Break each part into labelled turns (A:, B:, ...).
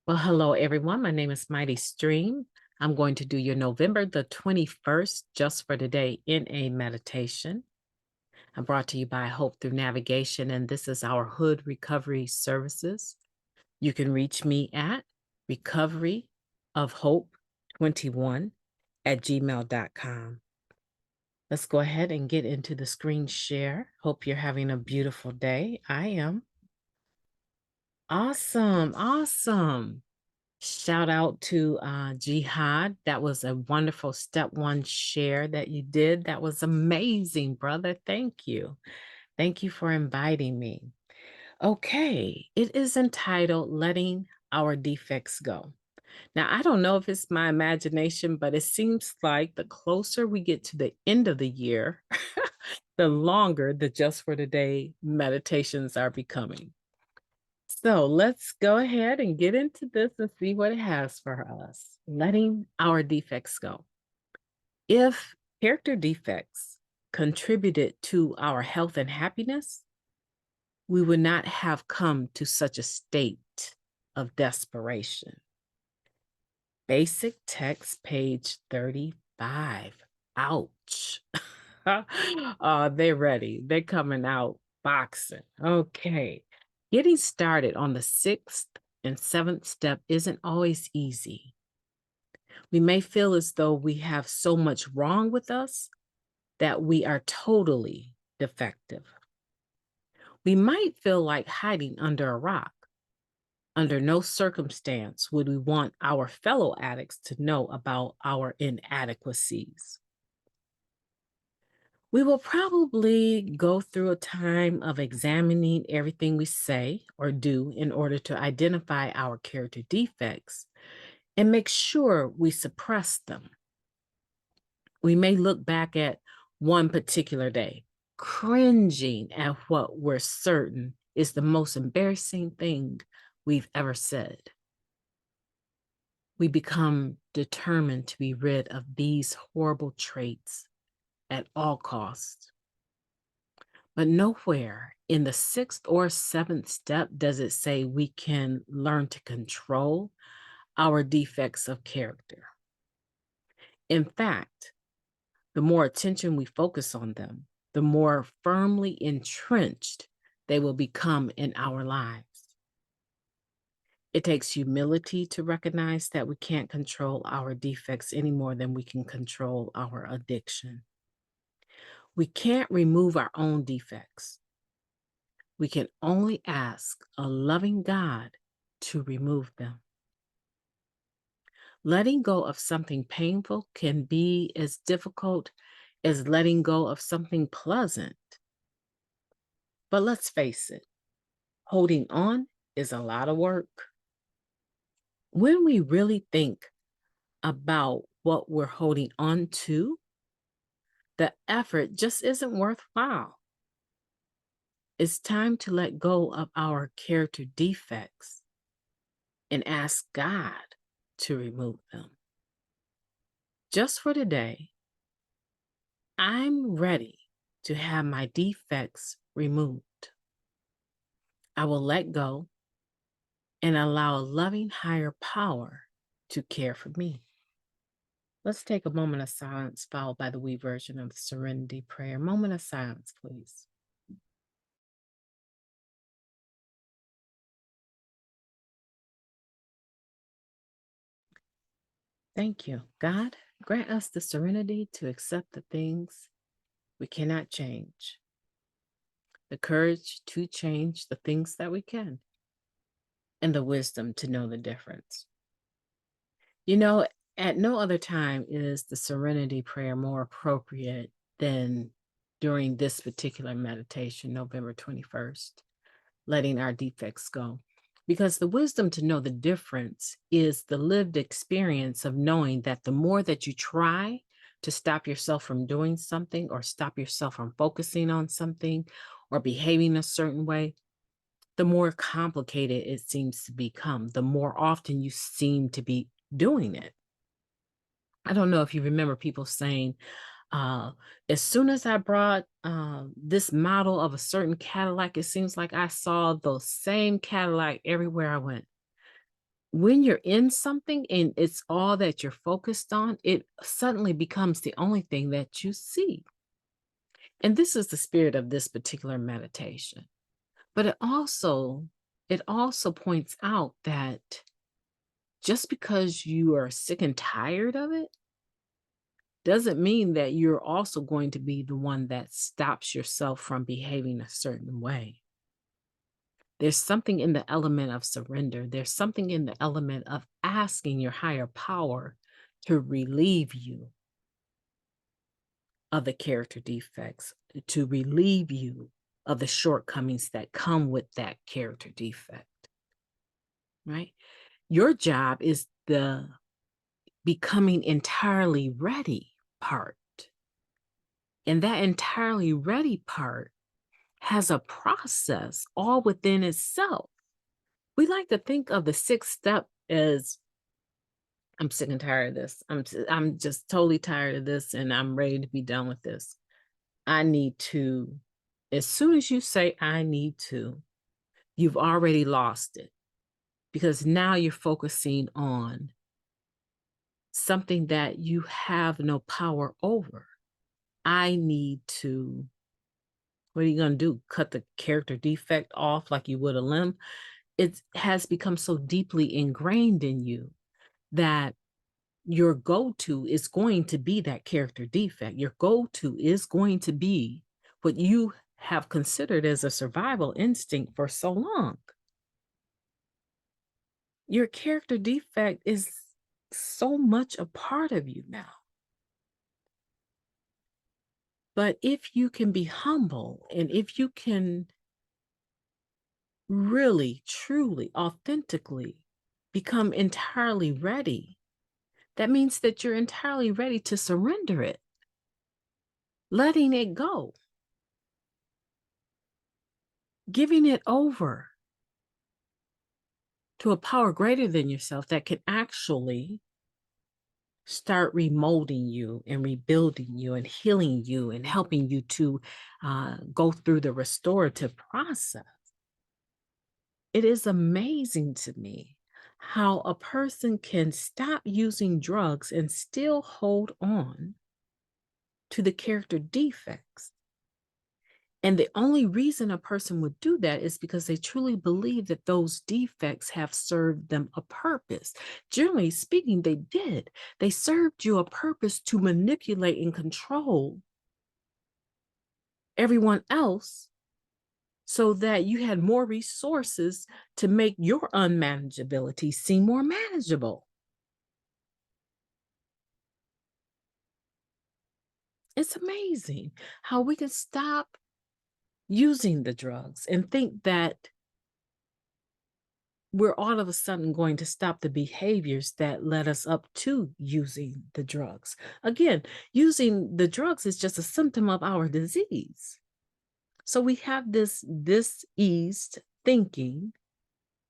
A: Well, hello, everyone. My name is MightyStream. I'm going to do your November the 21st, just for today, in a meditation. I'm brought to you by Hope Through Navigation, and this is our Hood Recovery Services. You can reach me at recoveryofhope21@gmail.com. Let's go ahead and get into the screen share. Hope you're having a beautiful day. I am. Awesome. Awesome. Shout out to Jihad. That was a wonderful step one share that you did. That was amazing, brother. Thank you. Thank you for inviting me. Okay, it is entitled Letting Our Defects Go. Now, I don't know if it's my imagination, but it seems like the closer we get to the end of the year, the longer the Just for Today meditations are becoming. So let's go ahead and get into this and see what it has for us. Letting our defects go. If character defects contributed to our health and happiness, we would not have come to such a state of desperation. Basic text, page 35. Ouch. They're ready. They're coming out boxing. Okay. Getting started on the sixth and seventh step isn't always easy. We may feel as though we have so much wrong with us that we are totally defective. We might feel like hiding under a rock. Under no circumstance would we want our fellow addicts to know about our inadequacies. We will probably go through a time of examining everything we say or do in order to identify our character defects and make sure we suppress them. We may look back at one particular day, cringing at what we're certain is the most embarrassing thing we've ever said. We become determined to be rid of these horrible traits at all costs. But nowhere in the sixth or seventh step does it say we can learn to control our defects of character. In fact, the more attention we focus on them, the more firmly entrenched they will become in our lives. It takes humility to recognize that we can't control our defects any more than we can control our addiction. We can't remove our own defects. We can only ask a loving God to remove them. Letting go of something painful can be as difficult as letting go of something pleasant. But let's face it, holding on is a lot of work. When we really think about what we're holding on to, the effort just isn't worthwhile. It's time to let go of our character defects and ask God to remove them. Just for today, I'm ready to have my defects removed. I will let go and allow a loving higher power to care for me. Let's take a moment of silence, followed by the we version of the Serenity Prayer. Moment of silence, please. Thank you. God, grant us the serenity to accept the things we cannot change, the courage to change the things that we can, and the wisdom to know the difference. You know, at no other time is the serenity prayer more appropriate than during this particular meditation, November 21st, letting our defects go. Because the wisdom to know the difference is the lived experience of knowing that the more that you try to stop yourself from doing something or stop yourself from focusing on something or behaving a certain way, the more complicated it seems to become, the more often you seem to be doing it. I don't know if you remember people saying, as soon as I brought this model of a certain Cadillac, it seems like I saw the same Cadillac everywhere I went. when you're in something and it's all that you're focused on, it suddenly becomes the only thing that you see. And this is the spirit of this particular meditation. But it also points out that just because you are sick and tired of it doesn't mean that you're also going to be the one that stops yourself from behaving a certain way. There's something in the element of surrender. There's something in the element of asking your higher power to relieve you of the character defects, to relieve you of the shortcomings that come with that character defect, right? Your job is the becoming entirely ready part. And that entirely ready part has a process all within itself. We like to think of the sixth step as I'm sick and tired of this. I'm just totally tired of this and I'm ready to be done with this. I need to, as soon as you say I need to, you've already lost it because now you're focusing on something that you have no power over. I need to, what are you going to do? Cut the character defect off like you would a limb? It has become so deeply ingrained in you that your go-to is going to be that character defect. Your go-to is going to be what you have considered as a survival instinct for so long. Your character defect is so much a part of you now. But if you can be humble and if you can really, truly, authentically become entirely ready, that means that you're entirely ready to surrender it, letting it go, giving it over to a power greater than yourself that can actually start remolding you and rebuilding you and healing you and helping you to go through the restorative process. It is amazing to me how a person can stop using drugs and still hold on to the character defects. And the only reason a person would do that is because they truly believe that those defects have served them a purpose. Generally speaking, they did. They served you a purpose to manipulate and control everyone else so that you had more resources to make your unmanageability seem more manageable. It's amazing how we can stop using the drugs and think that we're all of a sudden going to stop the behaviors that led us up to using the drugs. Again, using the drugs is just a symptom of our disease. So we have this diseased thinking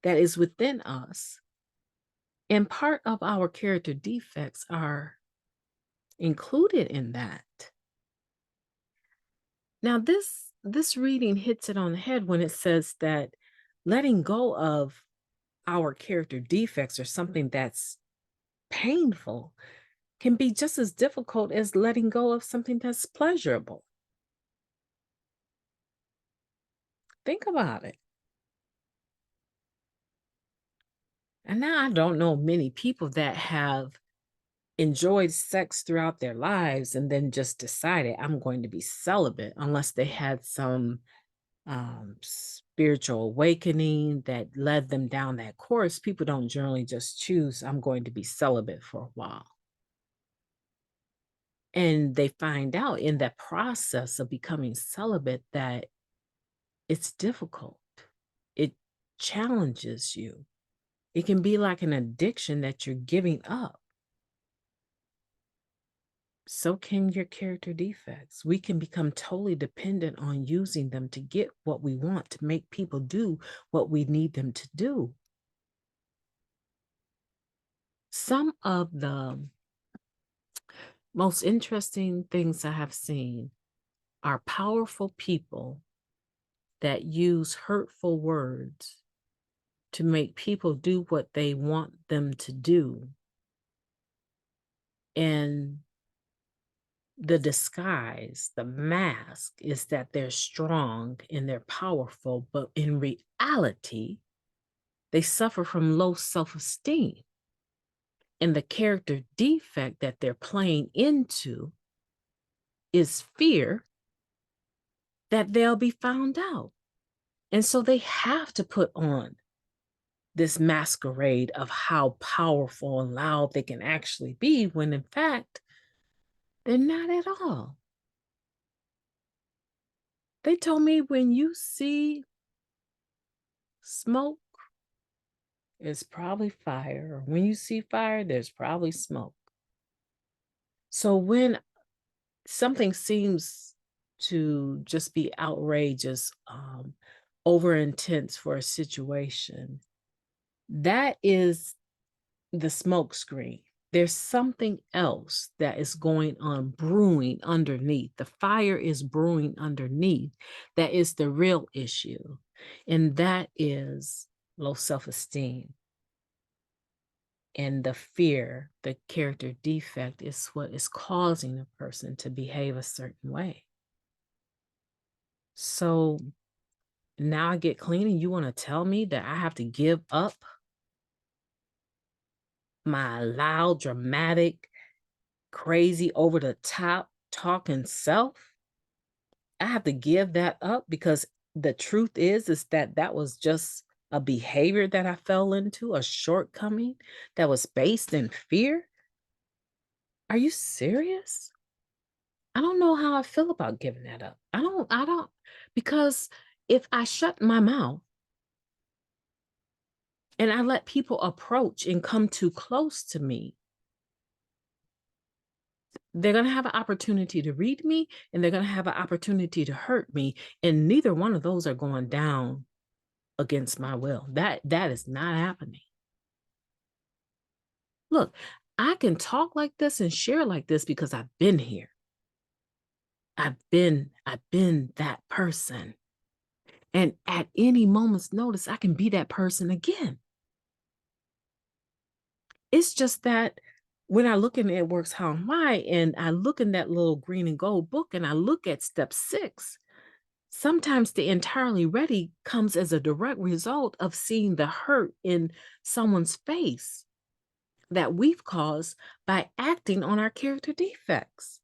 A: that is within us, and part of our character defects are included in that. Now, this reading hits it on the head when it says that letting go of our character defects or something that's painful can be just as difficult as letting go of something that's pleasurable. Think about it. And now I don't know many people that have enjoyed sex throughout their lives and then just decided I'm going to be celibate unless they had some spiritual awakening that led them down that course. People don't generally just choose, I'm going to be celibate for a while. And they find out in that process of becoming celibate that it's difficult. It challenges you. It can be like an addiction that you're giving up. So can your character defects. We can become totally dependent on using them to get what we want, to make people do what we need them to do. Some of the most interesting things I have seen are powerful people that use hurtful words to make people do what they want them to do. And the disguise, the mask is that they're strong and they're powerful, but in reality, they suffer from low self-esteem. And the character defect that they're playing into is fear that they'll be found out. And so they have to put on this masquerade of how powerful and loud they can actually be, when in fact, they're not at all. They told me when you see smoke, it's probably fire. Or when you see fire, there's probably smoke. So when something seems to just be outrageous, over intense for a situation, that is the smoke screen. There's something else that is going on, brewing underneath. The fire is brewing underneath. That is the real issue. And that is low self-esteem. And the fear, the character defect, is what is causing a person to behave a certain way. So now I get clean and you want to tell me that I have to give up my loud, dramatic, crazy, over the top talking self? I have to give that up because the truth is that that was just a behavior that I fell into, a shortcoming that was based in fear? Are you serious? I don't know how I feel about giving that up. I don't, because if I shut my mouth and I let people approach and come too close to me, they're going to have an opportunity to read me and they're going to have an opportunity to hurt me. And neither one of those are going down against my will. That is not happening. Look, I can talk like this and share like this because I've been here. I've been that person. And at any moment's notice, I can be that person again. It's just that when I look in It Works How Am I, and I look in that little green and gold book and I look at step 6, sometimes the entirely ready comes as a direct result of seeing the hurt in someone's face that we've caused by acting on our character defects.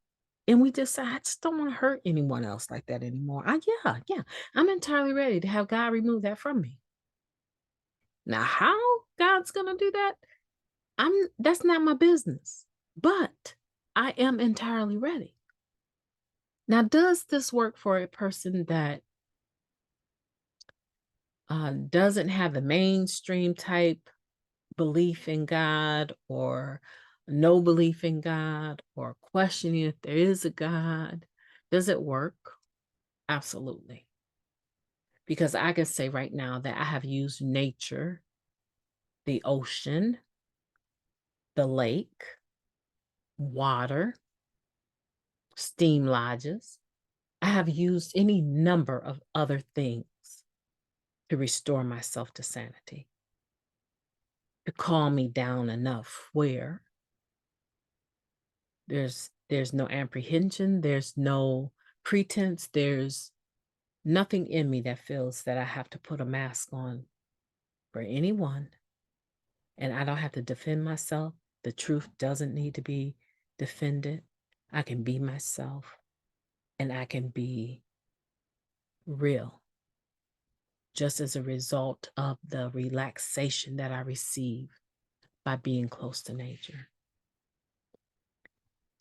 A: And we decide, I just don't want to hurt anyone else like that anymore. Yeah, I'm entirely ready to have God remove that from me. Now, how God's going to do that, that's not my business, but I am entirely ready. Now, does this work for a person that doesn't have the mainstream type belief in God, or no belief in God, or questioning if there is a God? Does it work? Absolutely. Because I can say right now that I have used nature, the ocean, the lake, water, steam lodges. I have used any number of other things to restore myself to sanity, to calm me down enough where there's no apprehension, there's no pretense, there's nothing in me that feels that I have to put a mask on for anyone, and I don't have to defend myself. The truth doesn't need to be defended. I can be myself, and I can be real, just as a result of the relaxation that I receive by being close to nature.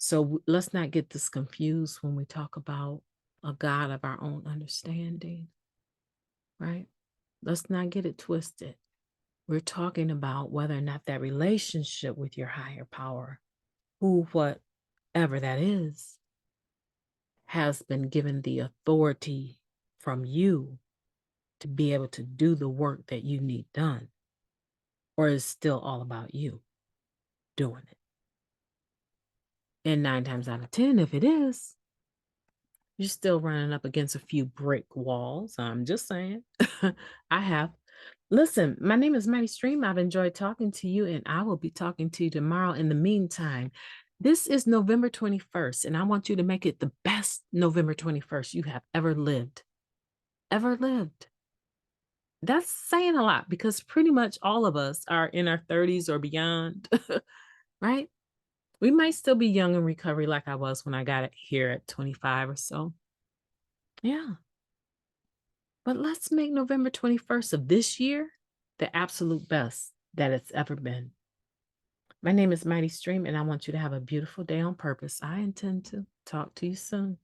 A: So let's not get this confused when we talk about a God of our own understanding, right? Let's not get it twisted. We're talking about whether or not that relationship with your higher power, who, whatever that is, has been given the authority from you to be able to do the work that you need done, or is still all about you doing it. And 9 times out of 10, if it is, you're still running up against a few brick walls. I'm just saying. I have. Listen, my name is MightyStream. I've enjoyed talking to you, and I will be talking to you tomorrow. In the meantime, this is November 21st, and I want you to make it the best November 21st you have ever lived. Ever lived. That's saying a lot because pretty much all of us are in our 30s or beyond, right? We might still be young in recovery like I was when I got it here at 25 or so. Yeah. But let's make November 21st of this year the absolute best that it's ever been. My name is MightyStream, and I want you to have a beautiful day on purpose. I intend to talk to you soon.